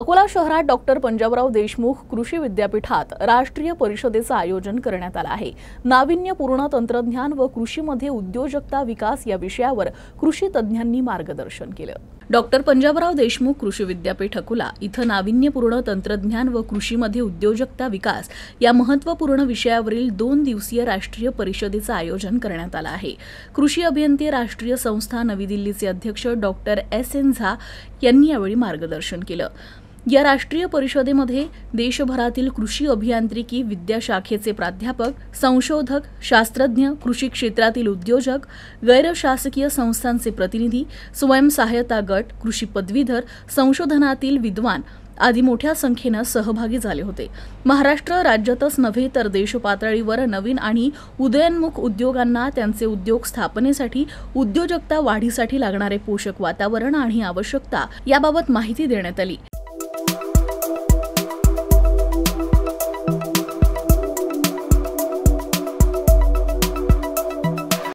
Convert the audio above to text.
अकोला शहरात डॉक्टर पंजाबराव देशमुख कृषी विद्यापीठात राष्ट्रीय परिषदेचं आयोजन करण्यात आलं आहे। नाविन्यपूर्ण तंत्रज्ञान व कृषीमध्ये उद्योजकता विकास या विषयावर कृषी तज्ञांनी मार्गदर्शन केलं। डॉक्टर पंजाबराव देशमुख कृषी विद्यापीठ अकोला इथं नाविन्यपूर्ण तंत्रज्ञान व कृषीमध्ये उद्योजकता विकास या महत्त्वपूर्ण विषयावरील 2 दिवसीय राष्ट्रीय परिषदेचं आयोजन करण्यात आलं आहे। कृषी अभियंते राष्ट्रीय संस्था नवी दिल्लीचे अध्यक्ष डॉक्टर एस.एन. झा यांनी यावेळी मार्गदर्शन केलं। या राष्ट्रीय परिषदेमध्ये देशभरातील कृषी अभियांत्रिकी विद्याशाखेचे प्राध्यापक, संशोधक, शास्त्रज्ञ, कृषी क्षेत्रातील उद्योजक, गैरशासकीय संस्थांचे प्रतिनिधी, स्वयंसहायता गट, कृषी पदवीधर, संशोधनातील विद्वान आदी मोठ्या संख्येने सहभागी झाले होते। महाराष्ट्र राज्यातच नव्हे तर देशपातळीवर नवीन आणि उदयोन्मुख उद्योगांना त्यांचे उद्योग स्थापनेसाठी उद्योजकता वाढीसाठी लागणारे पोषक वातावरण आणि आवश्यकता याबाबत माहिती देण्यात आली।